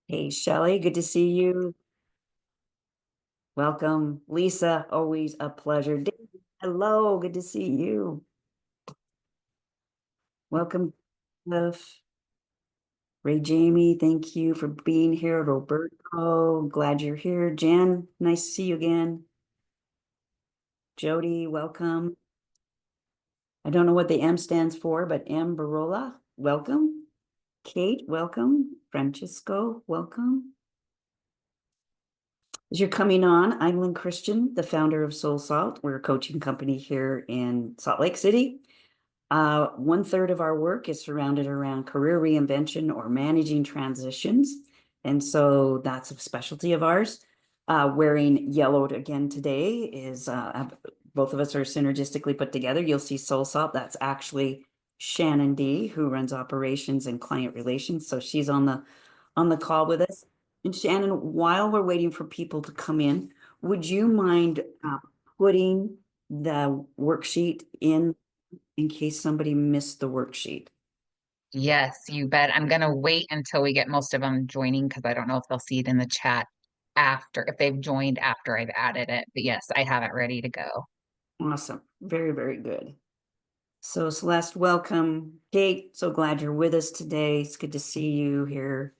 Hey, Shelley, good to see you. Welcome. Lisa, always a pleasure. David, hello, good to see you. Welcome, Cliff. Ray Jamie, thank you for being here. Roberto, glad you're here. Jen, nice to see you again. Jody, welcome. I don't know what the M stands for, but M Barola, welcome. Kate, welcome. Francisco, welcome. As you're coming on, I'm Lyn Christian, the founder of Soul Salt. We're a coaching company here in Salt Lake City. One third of our work is surrounded around career reinvention or managing transitions. And so that's a specialty of ours. Wearing yellowed again today is both of us are synergistically put together. You'll see Soul Salt. That's actually Shannon D, who runs operations and client relations. So she's on the call with us. And Shannon, while we're waiting for people to come would you mind putting the worksheet in case somebody missed the worksheet? Yes, you bet. I'm going to wait until we get most of them joining because I don't know if they'll see it in the chat after, if they've joined after I've added it. But yes, I have it ready to go. Awesome. Very, very good. So Celeste, welcome. Kate, so glad you're with us today. It's good to see you here.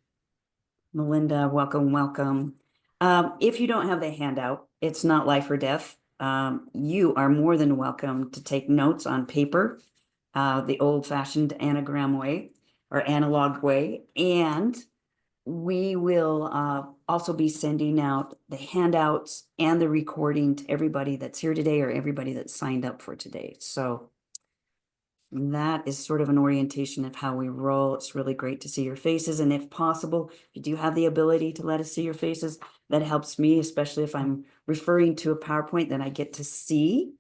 Melinda, welcome, welcome. If you don't have the handout, it's not life or death. You are more than welcome to take notes on paper, the old-fashioned anagram way or analog way. And we will also be sending out the handouts and the recording to everybody that's here today or everybody that's signed up for today. So that is sort of an orientation of how we roll. It's really great to see your faces. And if possible, if you do have the ability to let us see your faces, that helps me, especially if I'm referring to a PowerPoint that I get to see.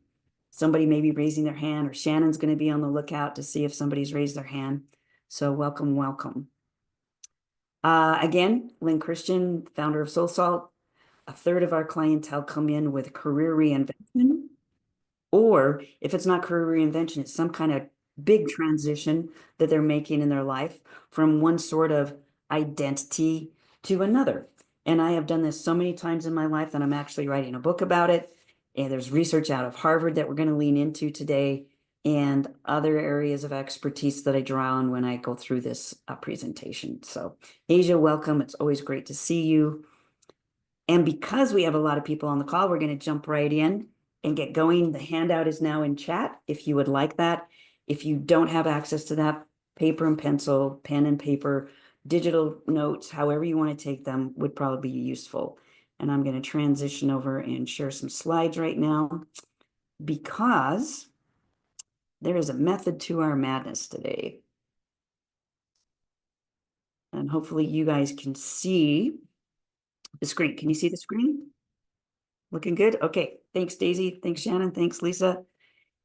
Somebody may be raising their hand, or Shannon's going to be on the lookout to see if somebody's raised their hand. So welcome, welcome. Again, Lyn Christian, founder of Soul Salt. A third of our clientele come in with career reinvention, or if it's not career reinvention, it's some kind of big transition that they're making in their life from one sort of identity to another. And I have done this so many times in my life that I'm actually writing a book about it. And there's research out of Harvard that we're going to lean into today, and other areas of expertise that I draw on when I go through this presentation. So, Asia, welcome. It's always great to see you. And because we have a lot of people on the call, we're going to jump right in and get going. The handout is now in chat if you would like that. If you don't have access to that, paper and pencil, pen and paper, digital notes, however you want to take them would probably be useful. And I'm going to transition over and share some slides right now because there is a method to our madness today. And hopefully you guys can see the screen. Can you see the screen? Looking good? Okay. Thanks, Daisy. Thanks, Shannon. Thanks, Lisa.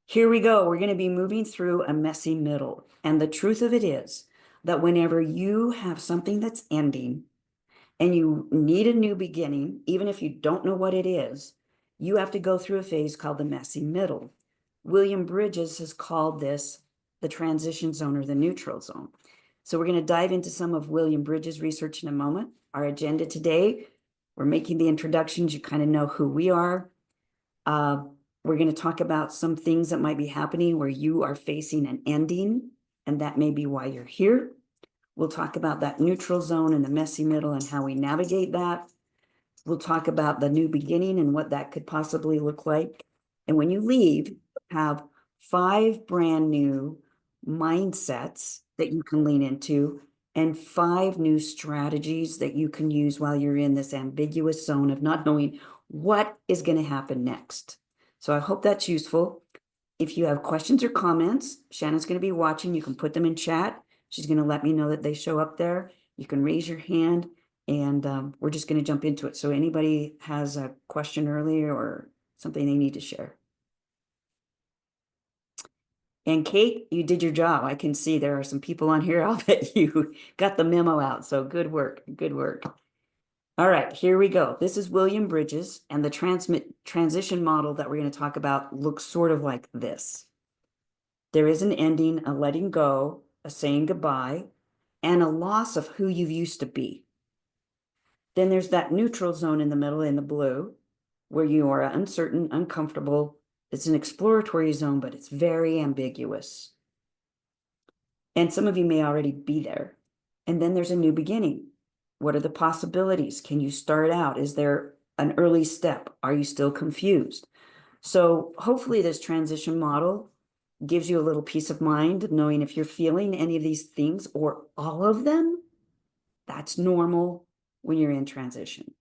Here we go. We're going to be moving through a messy middle. And the truth of it is that whenever you have something that's ending and you need a new beginning, even if you don't know what it is, you have to go through a phase called the messy middle. William Bridges has called this the transition zone or the neutral zone. So we're going to dive into some of William Bridges' research in a moment. Our agenda today, we're making the introductions. You kind of know who we are. We're going to talk about some things that might be happening where you are facing an ending, and that may be why you're here. We'll talk about that neutral zone and the messy middle and how we navigate that. We'll talk about the new beginning and what that could possibly look like. And when you leave, have 5 brand new mindsets that you can lean into and 5 new strategies that you can use while you're in this ambiguous zone of not knowing what is going to happen next. So I hope that's useful. If you have questions or comments, Shannon's going to be watching. You can put them in chat. She's going to let me know that they show up there. You can raise your hand, and we're just going to jump into it. So anybody has a question earlier or something they need to share. And Kate, you did your job. I can see there are some people on here. I'll bet you got the memo out. So good work. Good work. All right, here we go. This is William Bridges, and the transition model that we're going to talk about looks sort of like this. There is an ending, a letting go, a saying goodbye, and a loss of who you used to be. Then there's that neutral zone in the middle in the blue, where you are uncertain, uncomfortable. It's an exploratory zone, but it's very ambiguous. And some of you may already be there. And then there's a new beginning. What are the possibilities? Can you start out? Is there an early step? Are you still confused? So hopefully this transition model gives you a little peace of mind, knowing if you're feeling any of these things or all of them, that's normal when you're in transition.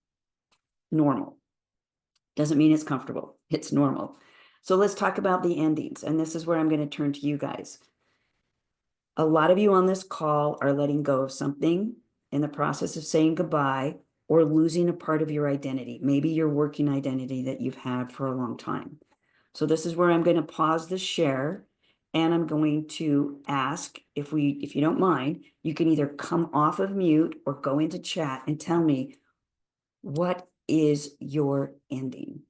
Normal. Doesn't mean it's comfortable. It's normal. So let's talk about the endings. And this is where I'm going to turn to you guys. A lot of you on this call are letting go of something in the process of saying goodbye or losing a part of your identity, maybe your working identity that you've had for a long time. So this is where I'm going to pause the share, and I'm going to ask if you don't mind, you can either come off of mute or go into chat and tell me, what is your ending?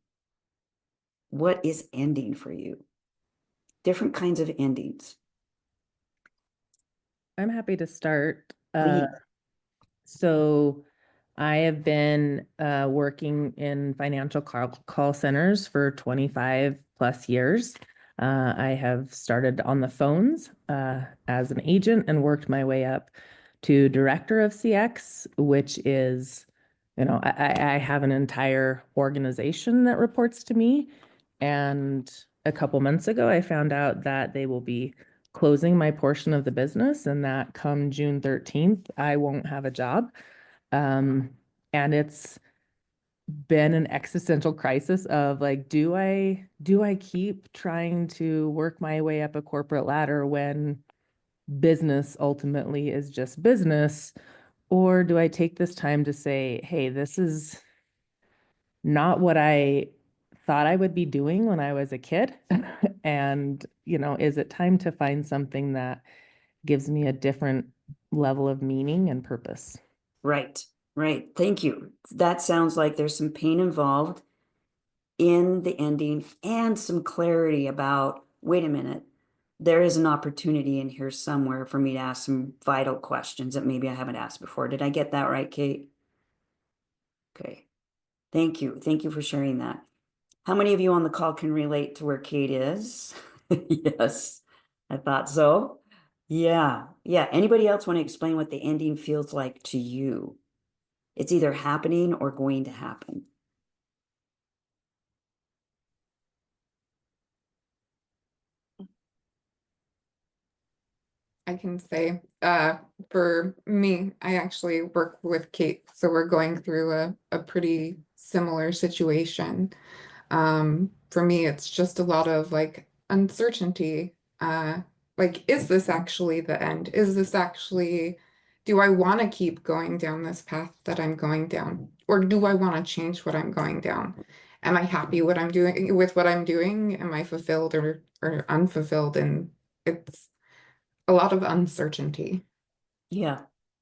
What is ending for you? Different kinds of endings. I'm happy to start. Please. So I have been working in financial call centers for 25 plus years. I have started on the phones as an agent and worked my way up to director of CX, which is, I have an entire organization that reports to me. And a couple months ago, I found out that they will be closing my portion of the business, and that come June 13th, I won't have a job. And it's been an existential crisis of like, do I keep trying to work my way up a corporate ladder when business ultimately is just business? Or do I take this time to say, hey, this is not what I thought I would be doing when I was a kid? And, is it time to find something that gives me a different level of meaning and purpose? Right, right. Thank you. That sounds like there's some pain involved in the ending and some clarity about, wait a minute, there is an opportunity in here somewhere for me to ask some vital questions that maybe I haven't asked before. Did I get that right, Kate? Okay. Thank you. Thank you for sharing that. How many of you on the call can relate to where Kate is? Yes, I thought so. Yeah. Yeah. Anybody else want to explain what the ending feels like to you? It's either happening or going to happen. I can say, for me, I actually work with Kate, so we're going through a pretty similar situation. For me, it's just a lot of like uncertainty. Like, is this actually the end? Is this actually, do I want to keep going down this path that I'm going down? Or do I want to change what I'm going down? Am I happy what I'm doing with what I'm doing? Am I fulfilled or unfulfilled? And it's a lot of uncertainty. Yeah,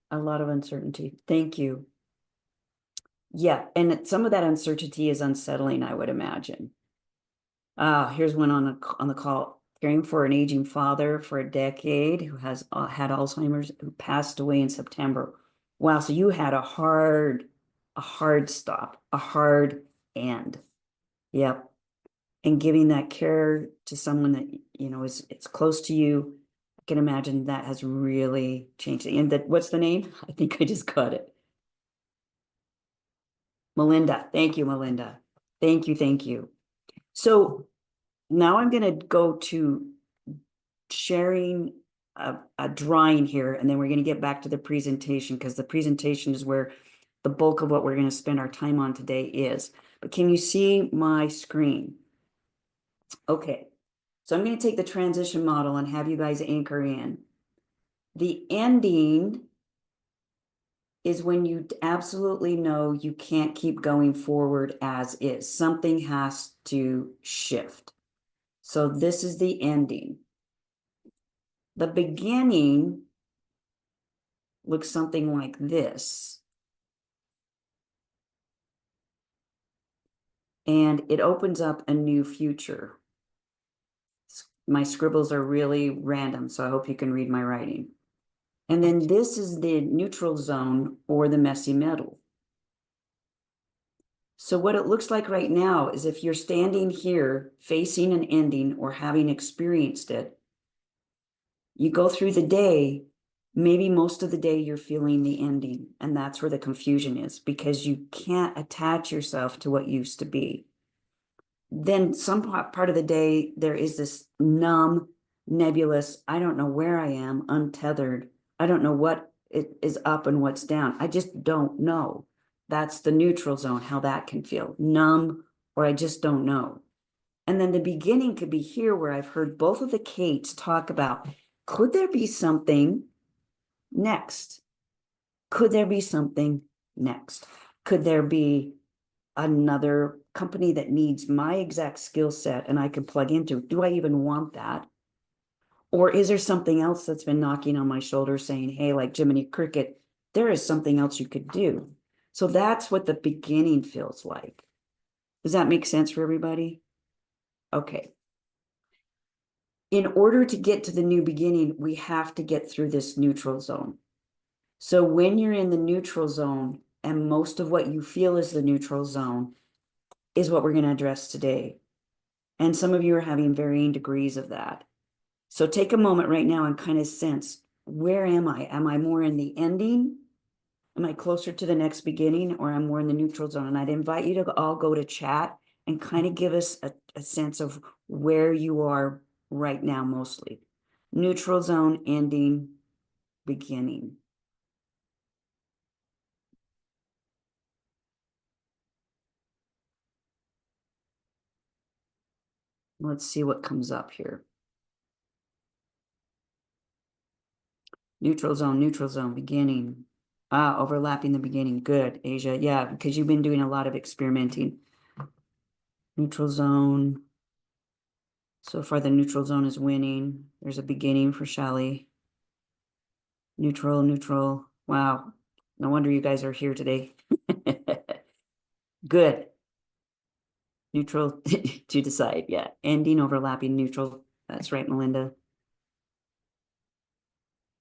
a lot of uncertainty. Thank you. Yeah, and some of that uncertainty is unsettling, I would imagine. Here's one on the call. Caring for an aging father for a decade who has had Alzheimer's, who passed away in September. Wow, so you had a hard stop, a hard end. Yep. And giving that care to someone that it's close to you, I can imagine that has really changed. And what's the name? I think I just got it. Melinda. Thank you, Melinda. Thank you, thank you. So now I'm going to go to sharing a drawing here, and then we're going to get back to the presentation, because the presentation is where the bulk of what we're going to spend our time on today is. But can you see my screen? Okay, so I'm going to take the transition model and have you guys anchor in. The ending is when you absolutely know you can't keep going forward as is. Something has to shift. So this is the ending. The beginning looks something like this. And it opens up a new future. My scribbles are really random, so I hope you can read my writing. And then this is the neutral zone or the messy middle. So what it looks like right now is if you're standing here facing an ending or having experienced it, you go through the day, maybe most of the day you're feeling the ending, and that's where the confusion is because you can't attach yourself to what used to be. Then some part of the day, there is this numb, nebulous, I don't know where I am, untethered. I don't know what it is up and what's down. I just don't know. That's the neutral zone, how that can feel, numb, or I just don't know. And then the beginning could be here where I've heard both of the Kates talk about, could there be something next? Could there be something next? Could there be another company that needs my exact skill set and I can plug into? Do I even want that? Or is there something else that's been knocking on my shoulder saying, hey, like Jiminy Cricket, there is something else you could do? So that's what the beginning feels like. Does that make sense for everybody? Okay. In order to get to the new beginning, we have to get through this neutral zone. So when you're in the neutral zone, and most of what you feel is the neutral zone, is what we're going to address today. And some of you are having varying degrees of that. So take a moment right now and kind of sense, where am I? Am I more in the ending? Am I closer to the next beginning, or I'm more in the neutral zone? And I'd invite you to all go to chat and kind of give us a sense of where you are right now, mostly. Neutral zone, ending, beginning. Let's see what comes up here. Neutral zone, beginning. Ah, overlapping the beginning. Good, Asia. Yeah, because you've been doing a lot of experimenting. Neutral zone. So far, the neutral zone is winning. There's a beginning for Shelley. Neutral. Wow. No wonder you guys are here today. Good. Neutral to decide. Yeah. Ending, overlapping, neutral. That's right, Melinda.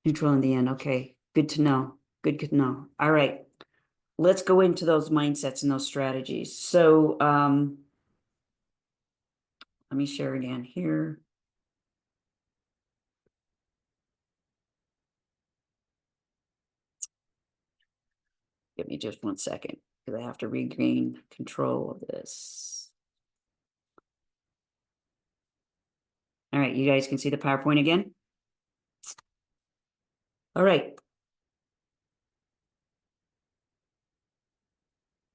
Neutral in the end. Okay. Good to know. Good to know. All right. Let's go into those mindsets and those strategies. So let me share again here. Give me just 1 second because I have to regain control of this. All right, you guys can see the PowerPoint again. All right.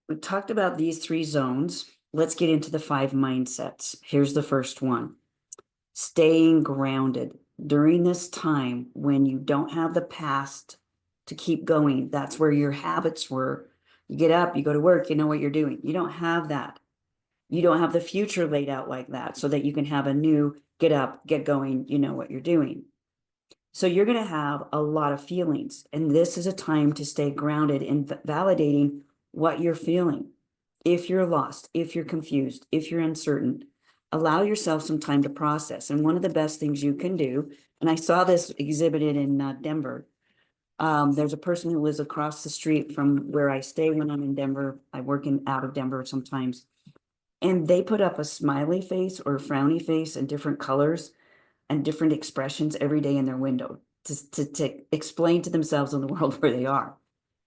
We talked about these 3 zones. Let's get into the 5 mindsets. Here's the first one. Staying grounded during this time when you don't have the past to keep going. That's where your habits were. You get up, you go to work, you know what you're doing. You don't have that. You don't have the future laid out like that so that you can have a new get up, get going, you know what you're doing. So you're going to have a lot of feelings, and this is a time to stay grounded in validating what you're feeling. If you're lost, if you're confused, if you're uncertain, allow yourself some time to process. And one of the best things you can do, and I saw this exhibited in Denver. There's a person who lives across the street from where I stay when I'm in Denver. I work out of Denver sometimes. And they put up a smiley face or a frowny face in different colors and different expressions every day in their window to explain to themselves in the world where they are.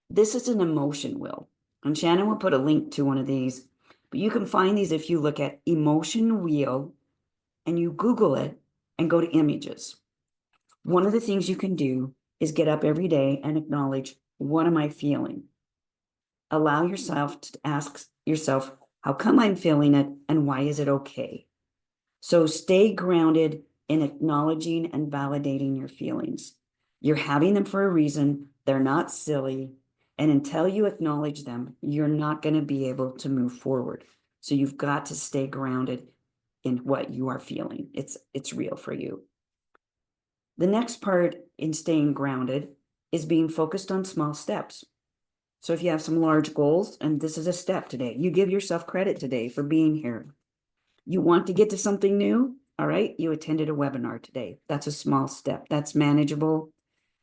This is an emotion wheel. And Shannon will put a link to one of these, but you can find these if you look at emotion wheel and you Google it and go to images. One of the things you can do is get up every day and acknowledge, what am I feeling? Allow yourself to ask yourself, how come I'm feeling it and why is it okay? So stay grounded in acknowledging and validating your feelings. You're having them for a reason. They're not silly. And until you acknowledge them, you're not going to be able to move forward. So you've got to stay grounded in what you are feeling. It's real for you. The next part in staying grounded is being focused on small steps. So if you have some large goals, and this is a step today, you give yourself credit today for being here. You want to get to something new? All right, you attended a webinar today. That's a small step. That's manageable.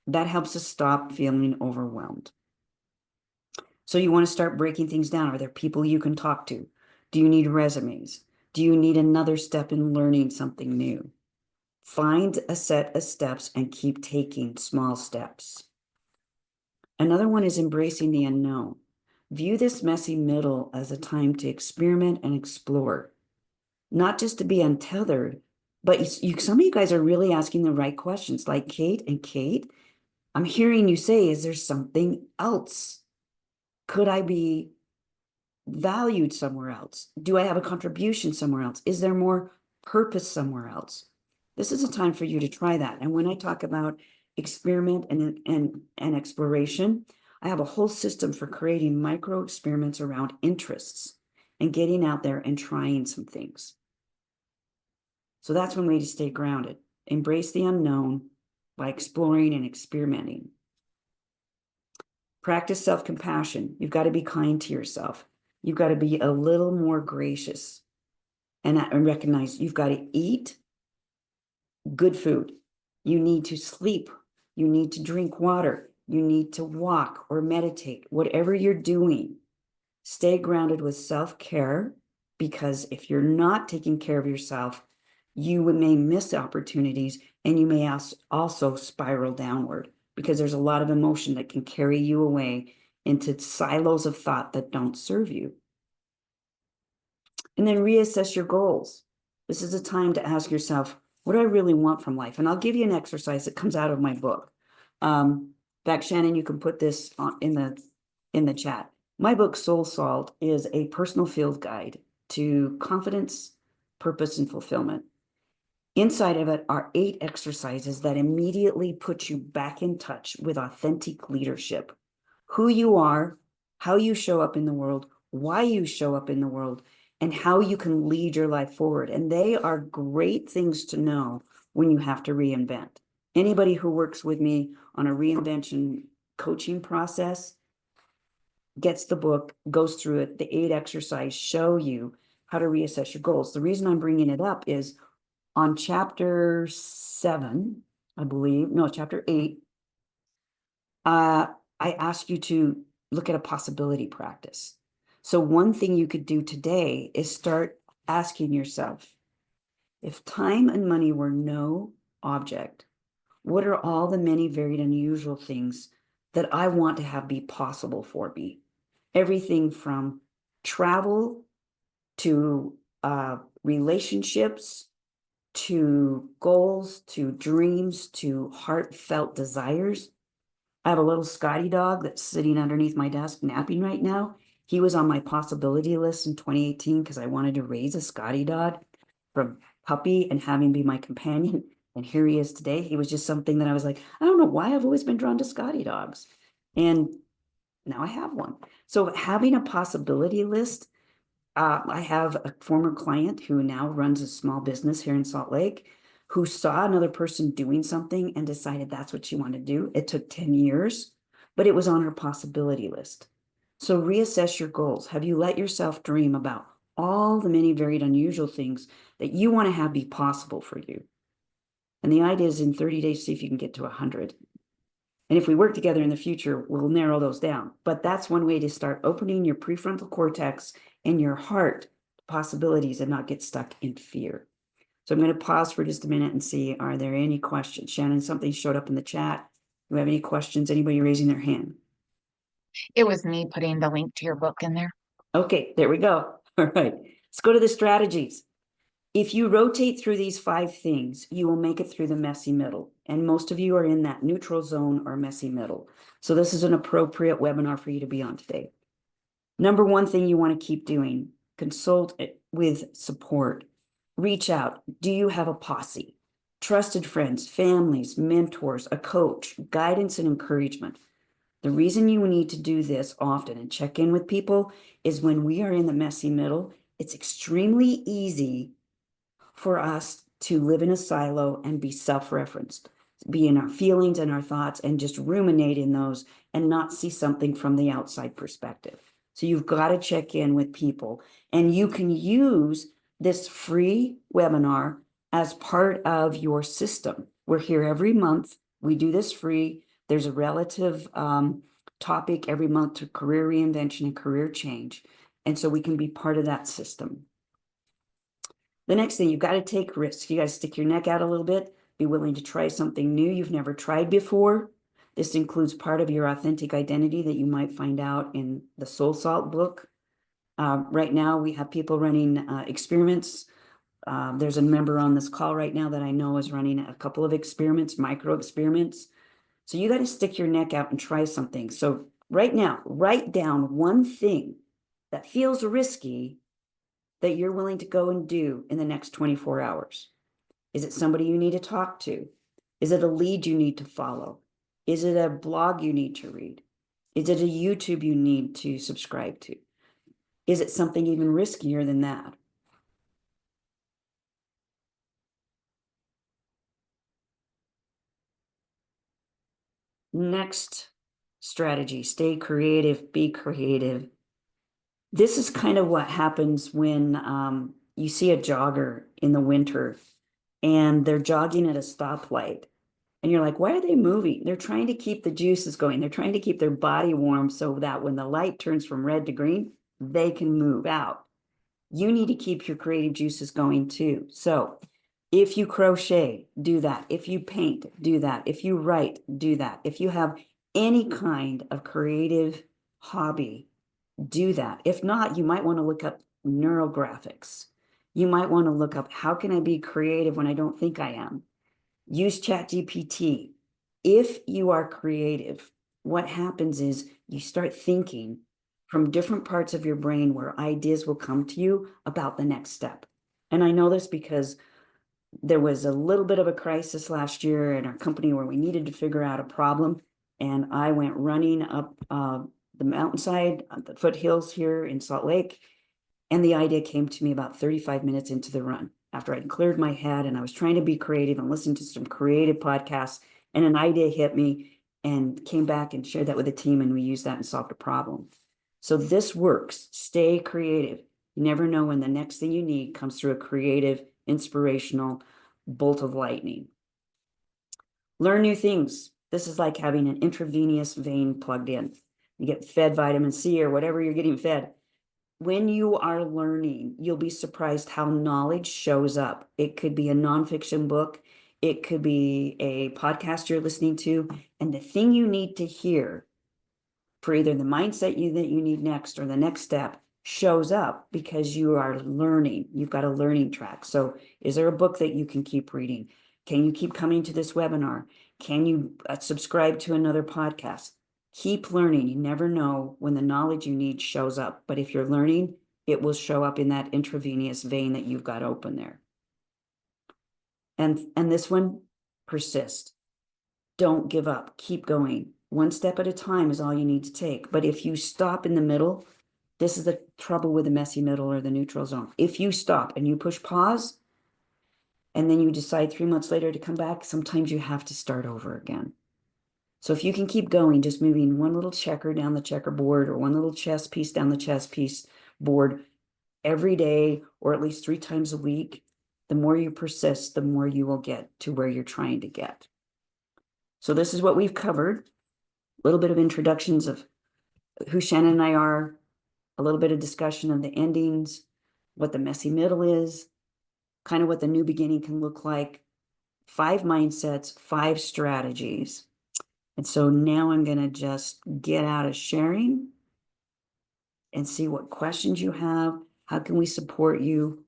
That helps us stop feeling overwhelmed. So you want to start breaking things down. Are there people you can talk to? Do you need resumes? Do you need another step in learning something new? Find a set of steps and keep taking small steps. Another one is embracing the unknown. View this messy middle as a time to experiment and explore, not just to be untethered, but some of you guys are really asking the right questions. Like Kate, I'm hearing you say, is there something else? Could I be valued somewhere else? Do I have a contribution somewhere else? Is there more purpose somewhere else? This is a time for you to try that. And when I talk about experiment and exploration, I have a whole system for creating micro experiments around interests and getting out there and trying some things. So that's one way to stay grounded. Embrace the unknown by exploring and experimenting. Practice self-compassion. You've got to be kind to yourself. You've got to be a little more gracious and recognize you've got to eat good food. You need to sleep. You need to drink water. You need to walk or meditate. Whatever you're doing, stay grounded with self-care, because if you're not taking care of yourself, you may miss opportunities and you may also spiral downward, because there's a lot of emotion that can carry you away into silos of thought that don't serve you. And then reassess your goals. This is a time to ask yourself, what do I really want from life? And I'll give you an exercise that comes out of my book. In fact, Shannon, you can put this in the chat. My book, Soul Salt, is a personal field guide to confidence, purpose, and fulfillment. Inside of it are 8 exercises that immediately put you back in touch with authentic leadership. Who you are, how you show up in the world, why you show up in the world, and how you can lead your life forward. And they are great things to know when you have to reinvent. Anybody who works with me on a reinvention coaching process gets the book, goes through it. The 8 exercises show you how to reassess your goals. The reason I'm bringing it up is on chapter 7, I believe, no, chapter 8, I ask you to look at a possibility practice. So one thing you could do today is start asking yourself, if time and money were no object, what are all the many varied unusual things that I want to have be possible for me? Everything from travel to relationships, to goals, to dreams, to heartfelt desires. I have a little Scotty dog that's sitting underneath my desk napping right now. He was on my possibility list in 2018 because I wanted to raise a Scotty dog from puppy and have him be my companion. And here he is today. He was just something that I was like, I don't know why I've always been drawn to Scotty dogs. And now I have one. So having a possibility list, I have a former client who now runs a small business here in Salt Lake, who saw another person doing something and decided that's what she wanted to do. It took 10 years, but it was on her possibility list. So reassess your goals. Have you let yourself dream about all the many varied unusual things that you want to have be possible for you? And the idea is in 30 days, see if you can get to 100. And if we work together in the future, we'll narrow those down. But that's one way to start opening your prefrontal cortex and your heart to possibilities and not get stuck in fear. So I'm going to pause for just a minute and see, are there any questions? Shannon, something showed up in the chat. Do you have any questions? Anybody raising their hand? It was me putting the link to your book in there. Okay, there we go. All right, let's go to the strategies. If you rotate through these 5 things, you will make it through the messy middle. And most of you are in that neutral zone or messy middle. So this is an appropriate webinar for you to be on today. Number 1 thing you want to keep doing, consult with support. Reach out. Do you have a posse? Trusted friends, families, mentors, a coach, guidance and encouragement. The reason you need to do this often and check in with people is when we are in the messy middle, it's extremely easy for us to live in a silo and be self-referenced, be in our feelings and our thoughts and just ruminate in those and not see something from the outside perspective. So you've got to check in with people, and you can use this free webinar as part of your system. We're here every month. We do this free. There's a relative topic every month to career reinvention and career change. And so we can be part of that system. The next thing, you've got to take risks. You got to stick your neck out a little bit, be willing to try something new you've never tried before. This includes part of your authentic identity that you might find out in the Soul Salt book. Right now, we have people running experiments. There's a member on this call right now that I know is running a couple of experiments, micro experiments. So you got to stick your neck out and try something. So right now, write down one thing that feels risky that you're willing to go and do in the next 24 hours. Is it somebody you need to talk to? Is it a lead you need to follow? Is it a blog you need to read? Is it a YouTube you need to subscribe to? Is it something even riskier than that? Next strategy, stay creative, be creative. This is kind of what happens when you see a jogger in the winter and they're jogging at a stoplight. And you're like, why are they moving? They're trying to keep the juices going. They're trying to keep their body warm so that when the light turns from red to green, they can move out. You need to keep your creative juices going too. So if you crochet, do that. If you paint, do that. If you write, do that. If you have any kind of creative hobby, do that. If not, you might want to look up neurographics. You might want to look up, how can I be creative when I don't think I am? Use ChatGPT. If you are creative, what happens is you start thinking from different parts of your brain where ideas will come to you about the next step. And I know this because there was a little bit of a crisis last year in our company where we needed to figure out a problem. And I went running up the mountainside, the foothills here in Salt Lake. And the idea came to me about 35 minutes into the run after I'd cleared my head and I was trying to be creative and listen to some creative podcasts. And an idea hit me and came back and shared that with the team. And we used that and solved a problem. So this works. Stay creative. You never know when the next thing you need comes through a creative, inspirational bolt of lightning. Learn new things. This is like having an intravenous vein plugged in. You get fed vitamin C or whatever you're getting fed. When you are learning, you'll be surprised how knowledge shows up. It could be a nonfiction book. It could be a podcast you're listening to. And the thing you need to hear for either the mindset that you need next or the next step shows up because you are learning. You've got a learning track. So is there a book that you can keep reading? Can you keep coming to this webinar? Can you subscribe to another podcast? Keep learning. You never know when the knowledge you need shows up. But if you're learning, it will show up in that intravenous vein that you've got open there. And this one, persist. Don't give up. Keep going. One step at a time is all you need to take. But if you stop in the middle, this is the trouble with the messy middle or the neutral zone. If you stop and you push pause, and then you decide 3 months later to come back, sometimes you have to start over again. So if you can keep going, just moving one little checker down the checkerboard or one little chess piece down the chess piece board every day, or at least 3 times a week, the more you persist, the more you will get to where you're trying to get. So this is what we've covered. A little bit of introductions of who Shannon and I are, a little bit of discussion of the endings, what the messy middle is, kind of what the new beginning can look like, 5 mindsets, 5 strategies. And so now I'm going to just get out of sharing and see what questions you have. How can we support you?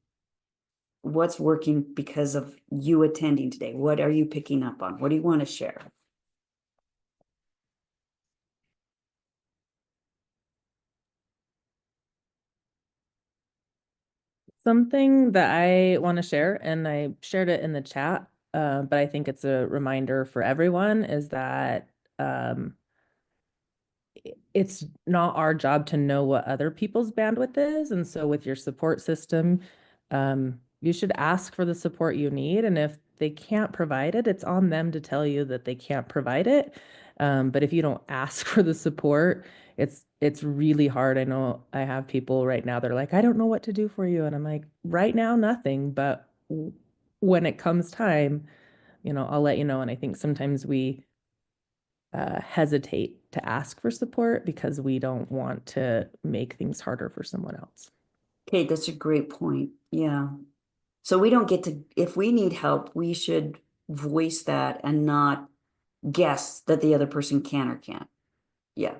What's working because of you attending today? What are you picking up on? What do you want to share? Something that I want to share, and I shared it in the chat, but I think it's a reminder for everyone, is that it's not our job to know what other people's bandwidth is. And so with your support system, you should ask for the support you need. And if they can't provide it, it's on them to tell you that they can't provide it. But if you don't ask for the support, it's really hard. I know I have people right now, they're like, I don't know what to do for you. And I'm like, right now, nothing. But when it comes time, I'll let you know. And I think sometimes we hesitate to ask for support because we don't want to make things harder for someone else. Okay, that's a great point. Yeah. So we don't get to, if we need help, we should voice that and not guess that the other person can or can't. Yeah.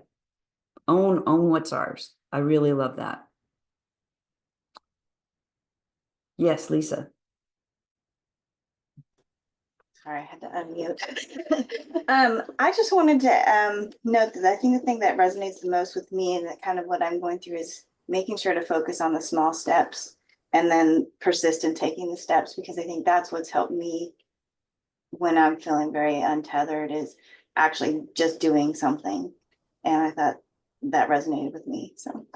Own what's ours. I really love that. Yes, Lisa. Sorry, I had to unmute. I just wanted to note that I think the thing that resonates the most with me and that kind of what I'm going through is making sure to focus on the small steps and then persist in taking the steps, because I think that's what's helped me when I'm feeling very untethered, is actually just doing something. And I thought that resonated with me. So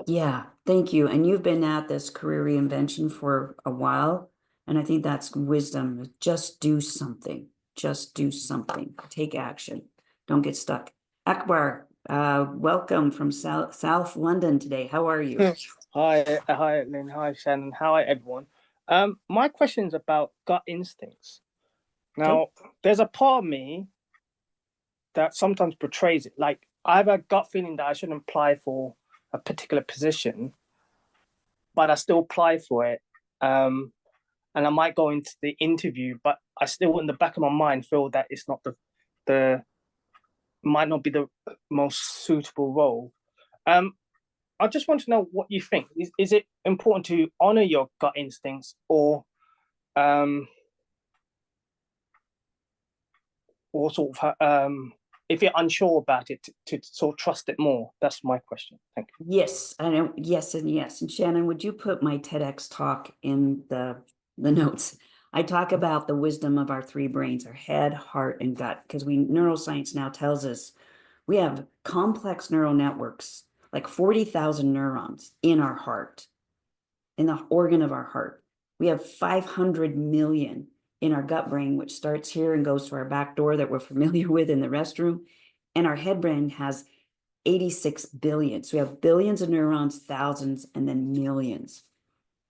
Yeah, thank you. And you've been at this career reinvention for a while. And I think that's wisdom. Just do something. Just do something. Take action. Don't get stuck. Akbar, welcome from South London today. How are you? Hi, Lynn. Hi, Shannon. Hi, everyone. My question is about gut instincts. Now, there's a part of me that sometimes betrays it. Like, I have a gut feeling that I shouldn't apply for a particular position, but I still apply for it. And I might go into the interview, but I still, in the back of my mind, feel that it's not the might not be the most suitable role. I just want to know what you think. Is it important to honor your gut instincts, or sort of if you're unsure about it, to sort of trust it more? That's my question. Thank you. Yes, I know. Yes, and yes. And Shannon, would you put my TEDx talk in the notes? I talk about the wisdom of our three brains, our head, heart, and gut, because neuroscience now tells us we have complex neural networks, like 40,000 neurons in our heart, in the organ of our heart. We have 500 million in our gut brain, which starts here and goes to our back door that we're familiar with in the restroom. And our head brain has 86 billion. So we have billions of neurons, thousands, and then millions.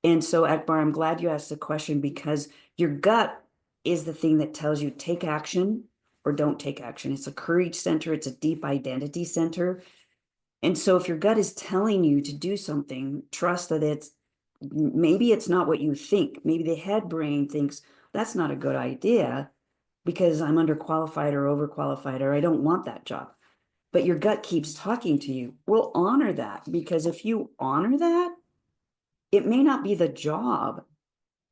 And so, Akbar, I'm glad you asked the question, because your gut is the thing that tells you take action or don't take action. It's a courage center. It's a deep identity center. And so if your gut is telling you to do something, trust that maybe it's not what you think. Maybe the head brain thinks that's not a good idea because I'm underqualified or overqualified, or I don't want that job. But your gut keeps talking to you. Well, honor that, because if you honor that, it may not be the job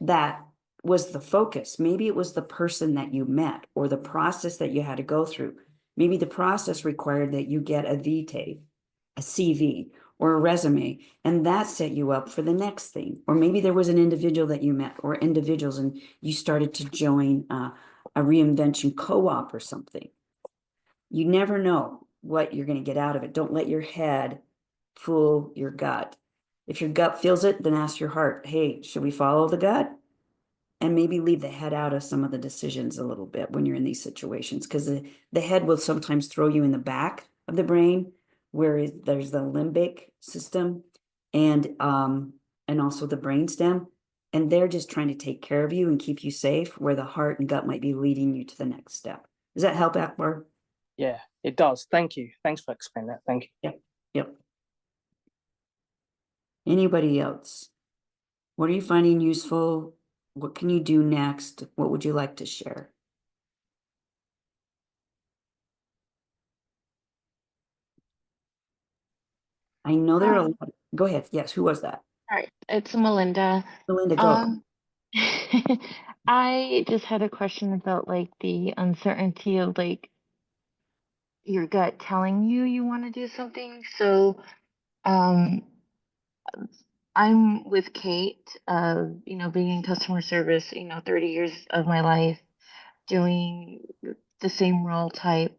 that was the focus. Maybe it was the person that you met or the process that you had to go through. Maybe the process required that you get a vitae, a CV, or a resume, and that set you up for the next thing. Or maybe there was an individual that you met, or individuals, and you started to join a reinvention co-op or something. You never know what you're going to get out of it. Don't let your head fool your gut. If your gut feels it, then ask your heart, hey, should we follow the gut? And maybe leave the head out of some of the decisions a little bit when you're in these situations, because the head will sometimes throw you in the back of the brain, where there's the limbic system and also the brainstem, and they're just trying to take care of you and keep you safe, where the heart and gut might be leading you to the next step. Does that help, Akbar? Yeah, it does. Thank you. Thanks for explaining that. Thank you. Yep. Anybody else? What are you finding useful? What can you do next? What would you like to share? I know there are a lot. Go ahead. Yes, who was that? All right, it's Melinda. Melinda, go. I just had a question about like the uncertainty of like your gut telling you you want to do something. So, um, I'm with Kate, being in customer service, 30 years of my life doing the same role type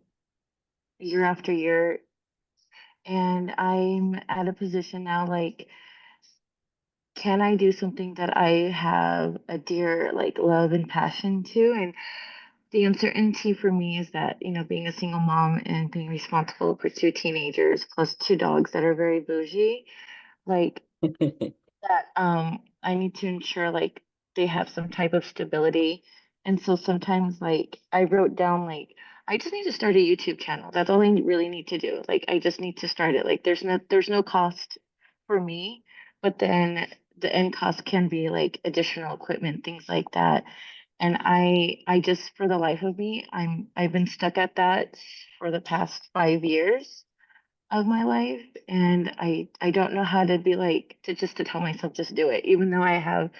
year after year. And I'm at a position now, like, can I do something that I have a dear like love and passion to? And the uncertainty for me is that, being a single mom and being responsible for two teenagers plus two dogs that are very bougie, like that I need to ensure like they have some type of stability. And so sometimes like I wrote down like I just need to start a YouTube channel. That's all I really need to do. Like I just need to start it. Like there's no cost for me, but then the end cost can be like additional equipment, things like that. And I just for the life of me, I've been stuck at that for the past 5 years of my life, and I don't know how to be like to tell myself just do it, even though I have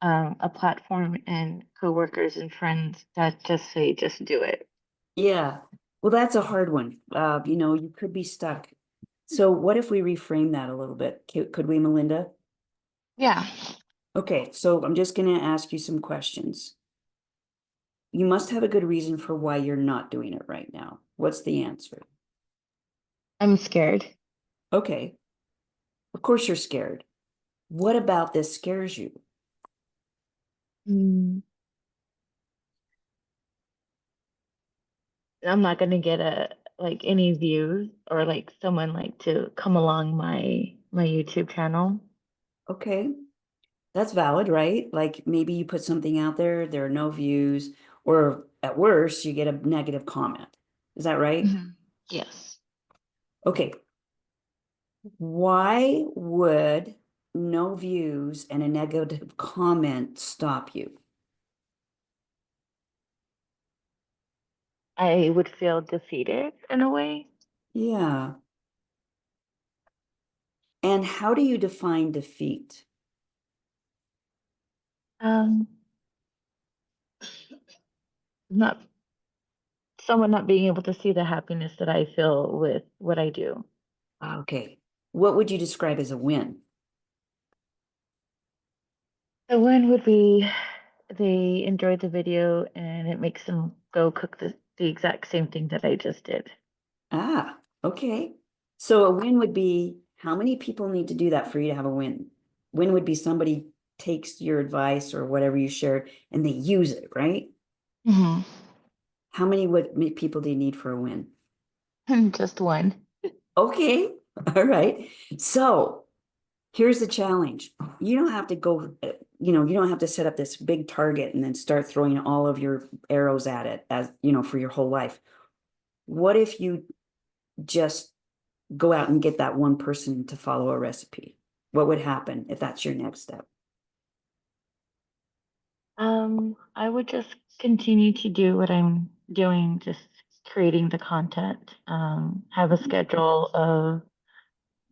a platform and coworkers and friends that just say just do it. Yeah. Well, that's a hard one. You could be stuck. So what if we reframe that a little bit? Could we, Melinda? Yeah. Okay, so I'm just gonna ask you some questions. You must have a good reason for why you're not doing it right now. What's the answer? I'm scared. Okay, of course you're scared. What about this scares you? Mm, I'm not gonna get any views or like someone like to come along my YouTube channel. Okay, that's valid, right? Like maybe you put something out there, there are no views, or at worst, you get a negative comment. Is that right? Yes. Okay, why would no views and a negative comment stop you? I would feel defeated in a way. Yeah. And how do you define defeat? Um, not someone not being able to see the happiness that I feel with what I do. Okay. What would you describe as a win? The win would be they enjoyed the video and it makes them go cook the exact same thing that I just did. Ah, okay. So a win would be how many people need to do that for you to have a win? Win would be somebody takes your advice or whatever you shared and they use it, right? Mm-hmm. How many people do you need for a win? Just one. Okay. All right. So here's the challenge. You don't have to go, you don't have to set up this big target and then start throwing all of your arrows at it as, for your whole life. What if you just go out and get that one person to follow a recipe? What would happen if that's your next step? I would just continue to do what I'm doing, just creating the content. Have a schedule of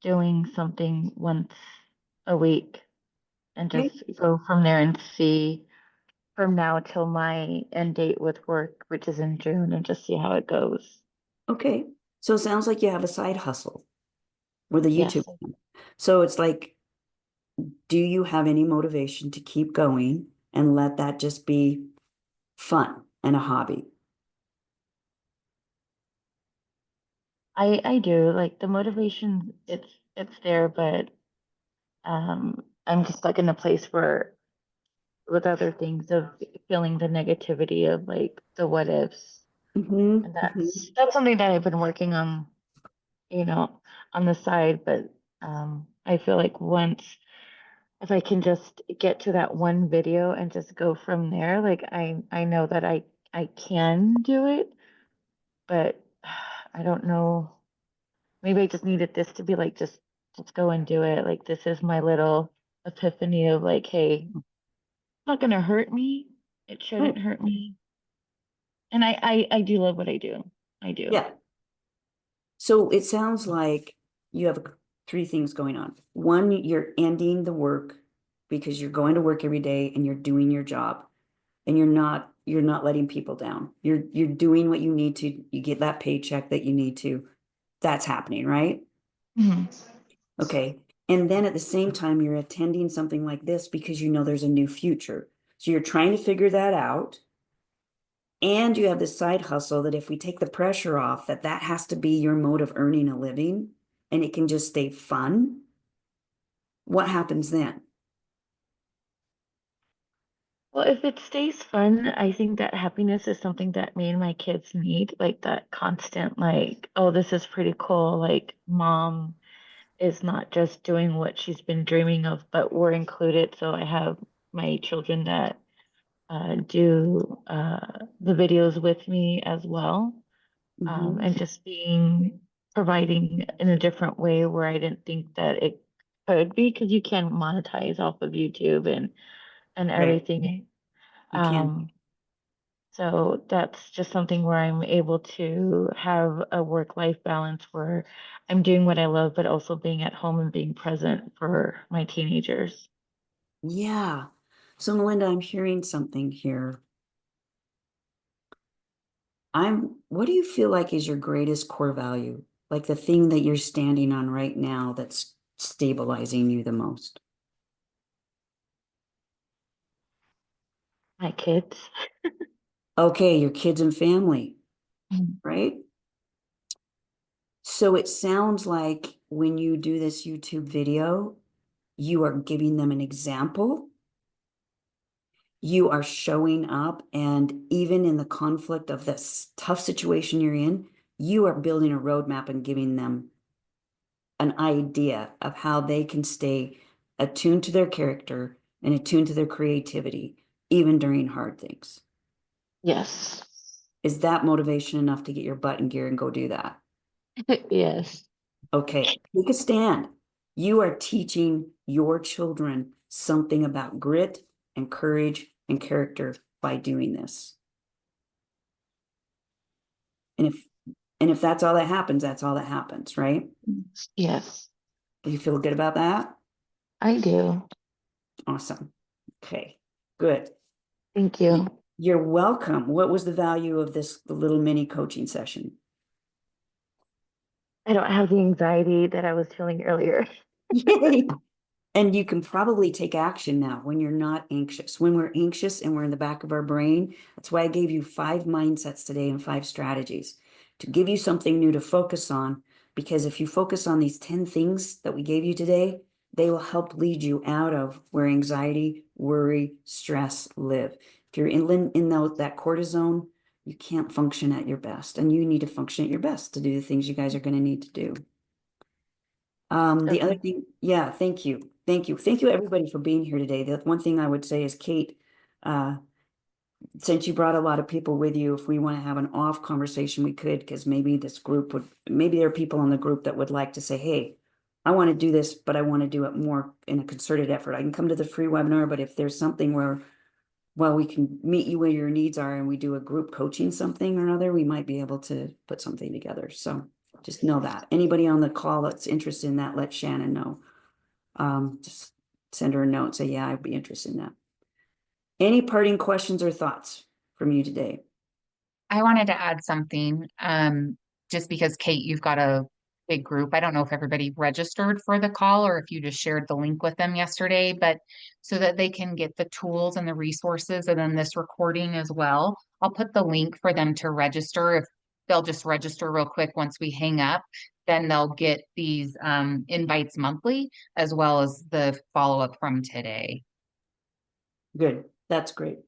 doing something once a week and Okay. just go from there and see from now till my end date with work, which is in June, and just see how it goes. Okay. So it sounds like you have a side hustle with a YouTube. Yes. So it's like, do you have any motivation to keep going and let that just be fun and a hobby? I do like the motivation, it's there, but I'm just stuck in a place where with other things of feeling the negativity of like the what ifs. Mm-hmm, And mm-hmm. that's something that I've been working on, you know, on the side, but I feel like once if I can just get to that one video and just go from there, like I know that I can do it, but I don't know. Maybe I just needed this to be like just go and do it. Like this is my little epiphany of like, hey, it's not gonna hurt me. It shouldn't Right. hurt me. And I do love what I do. I do. Yeah. So it sounds like you have three things going on. One, you're ending the work because you're going to work every day and you're doing your job and you're not letting people down. You're doing what you need to. You get that paycheck that you need to. That's happening, right? Mhm. Okay. And then at the same time, you're attending something like this because you know there's a new future. So you're trying to figure that out. And you have this side hustle that if we take the pressure off, that has to be your mode of earning a living and it can just stay fun. What happens then? Well, if it stays fun, I think that happiness is something that me and my kids need, like that constant, like, oh, this is pretty cool. Like, mom is not just doing what she's been dreaming of, but we're included. So I have my children that do the videos with me as well. Mhm. and just providing in a different way where I didn't think that it could be, because you can monetize off of YouTube and Right. everything. You can. So that's just something where I'm able to have a work-life balance where I'm doing what I love, but also being at home and being present for my teenagers. Yeah. So Melinda, I'm hearing something here. What do you feel like is your greatest core value? Like the thing that you're standing on right now that's stabilizing you the most? My kids. Okay, your kids and family, Mm. right? So it sounds like when you do this YouTube video, you are giving them an example. You are showing up, and even in the conflict of this tough situation you're in, you are building a roadmap and giving them an idea of how they can stay attuned to their character and attuned to their creativity, even during hard things. Yes. Is that motivation enough to get your butt in gear and go do that? Yes. Okay, take a stand. You are teaching your children something about grit and courage and character by doing this. And if that's all that happens, that's all that happens, right? Yes. Do you feel good about that? I do. Awesome. Okay, good. Thank you. You're welcome. What was the value of this little mini coaching session? I don't have the anxiety that I was feeling earlier. Yay! And you can probably take action now when you're not anxious. When we're anxious and we're in the back of our brain, that's why I gave you 5 mindsets today and 5 strategies to give you something new to focus on. Because if you focus on these 10 things that we gave you today, they will help lead you out of where anxiety, worry, stress live. If you're in that cortisone, you can't function at your best, and you need to function at your best to do the things you guys are going to need to do. The other thing, yeah, thank you. Thank you. Thank you, everybody, for being here today. The one thing I would say is, Kate, since you brought a lot of people with you, if we want to have an off conversation, we could, because maybe there are people in the group that would like to say, hey, I want to do this, but I want to do it more in a concerted effort. I can come to the free webinar, but if there's something where, well, we can meet you where your needs are and we do a group coaching something or another, we might be able to put something together. So just know that. Anybody on the call that's interested in that, let Shannon know. Just send her a note, say, yeah, I'd be interested in that. Any parting questions or thoughts from you today? I wanted to add something, just because Kate, you've got a big group. I don't know if everybody registered for the call or if you just shared the link with them yesterday, but so that they can get the tools and the resources and then this recording as well. I'll put the link for them to register. If they'll just register real quick once we hang up, then they'll get these invites monthly as well as the follow-up from today. Good. That's great.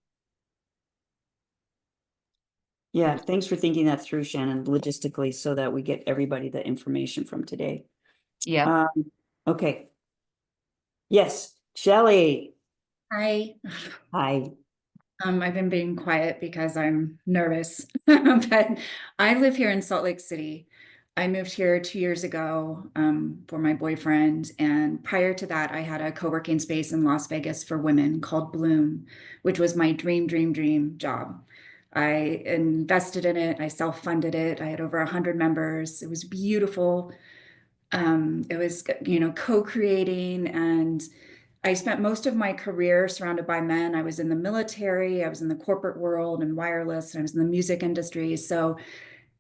Yeah, thanks for thinking that through, Shannon, logistically, so that we get everybody the information from today. Yeah. Okay. Yes, Shelley. Hi. Hi. I've been being quiet because I'm nervous, but I live here in Salt Lake City. I moved here 2 years ago for my boyfriend, and prior to that, I had a co-working space in Las Vegas for women called Bloom, which was my dream job. I invested in it. I self-funded it. I had over 100 members. It was beautiful. It was, co-creating, and I spent most of my career surrounded by men. I was in the military, I was in the corporate world and wireless, and I was in the music industry. So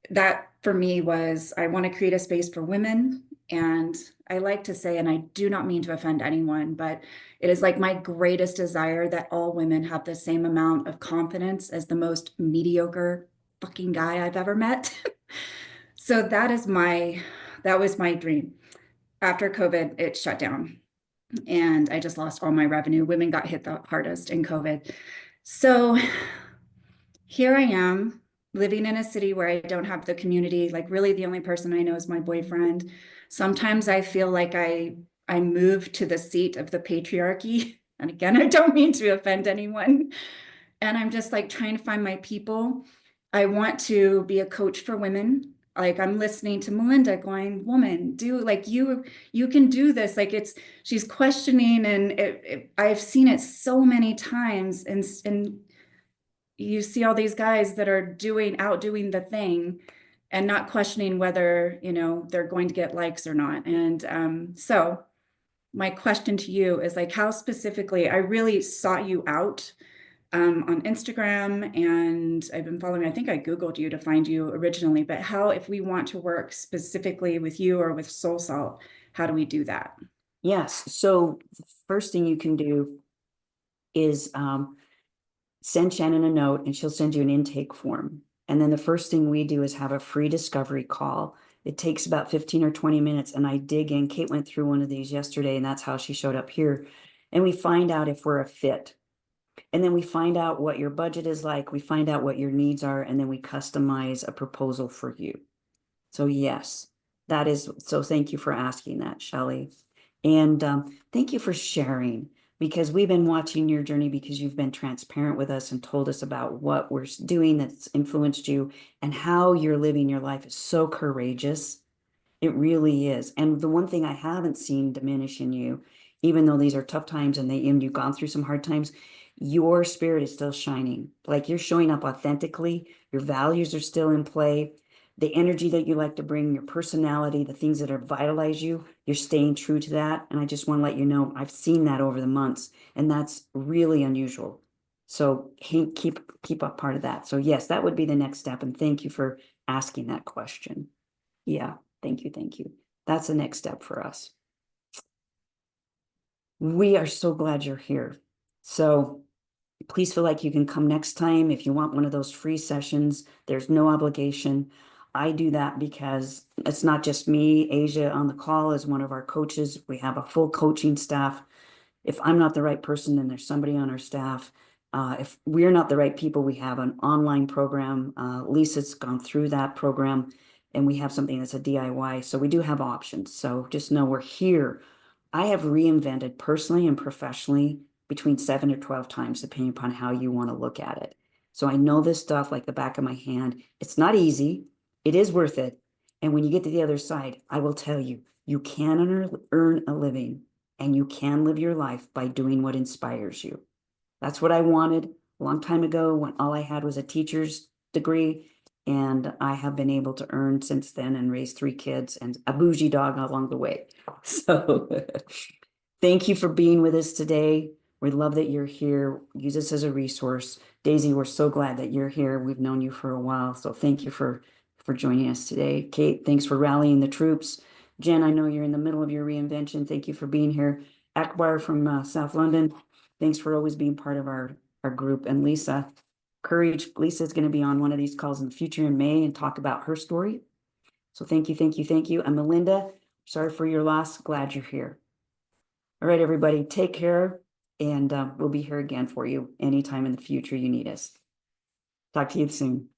that for me was, I want to create a space for women. And I like to say, and I do not mean to offend anyone, but it is like my greatest desire that all women have the same amount of confidence as the most mediocre fucking guy I've ever met. So that was my dream. After COVID, it shut down and I just lost all my revenue. Women got hit the hardest in COVID. So here I am living in a city where I don't have the community. Like really the only person I know is my boyfriend. Sometimes I feel like I moved to the seat of the patriarchy. And again, I don't mean to offend anyone. And I'm just like trying to find my people. I want to be a coach for women. Like I'm listening to Melinda going, woman, do like you can do this. Like she's questioning, and I've seen it so many times, and you see all these guys that are outdoing the thing and not questioning whether, they're going to get likes or not. And so my question to you is like, how specifically, I really sought you out on Instagram, and I've been following, I think I Googled you to find you originally, but how, if we want to work specifically with you or with Soul Salt, how do we do that? Yes. So the first thing you can do is send Shannon a note, and she'll send you an intake form. And then the first thing we do is have a free discovery call. It takes about 15 or 20 minutes, and I dig in. Kate went through one of these yesterday, and that's how she showed up here. And we find out if we're a fit. And then we find out what your budget is like. We find out what your needs are, and then we customize a proposal for you. So yes, that is, so thank you for asking that, Shelley. And thank you for sharing, because we've been watching your journey, because you've been transparent with us and told us about what we're doing that's influenced you, and how you're living your life is so courageous. It really is. And the one thing I haven't seen diminish in you, even though these are tough times and you've gone through some hard times, your spirit is still shining. Like you're showing up authentically. Your values are still in play. The energy that you like to bring, your personality, the things that are vitalize you, you're staying true to that. And I just want to let you know, I've seen that over the months, and that's really unusual. So keep up part of that. So yes, that would be the next step. And thank you for asking that question. Yeah. Thank you. Thank you. That's the next step for us. We are so glad you're here. So please feel like you can come next time if you want one of those free sessions. There's no obligation. I do that because it's not just me. Asia on the call is one of our coaches. We have a full coaching staff. If I'm not the right person, then there's somebody on our staff. If we're not the right people, we have an online program. Lisa's gone through that program, and we have something that's a DIY. So we do have options. So just know we're here. I have reinvented personally and professionally between 7 or 12 times, depending upon how you want to look at it. So I know this stuff like the back of my hand. It's not easy. It is worth it. And when you get to the other side, I will tell you, you can earn a living, and you can live your life by doing what inspires you. That's what I wanted a long time ago, when all I had was a teacher's degree. And I have been able to earn since then and raise 3 kids and a bougie dog along the way. So thank you for being with us today. We love that you're here. Use this as a resource. Daisy, we're so glad that you're here. We've known you for a while. So thank you for joining us today. Kate, thanks for rallying the troops. Jen, I know you're in the middle of your reinvention. Thank you for being here. Akbar from South London, thanks for always being part of our group. And Lisa, courage. Lisa's going to be on one of these calls in the future in May and talk about her story. So thank you, thank you, thank you. And Melinda, sorry for your loss. Glad you're here. All right, everybody, take care. And we'll be here again for you anytime in the future you need us. Talk to you soon.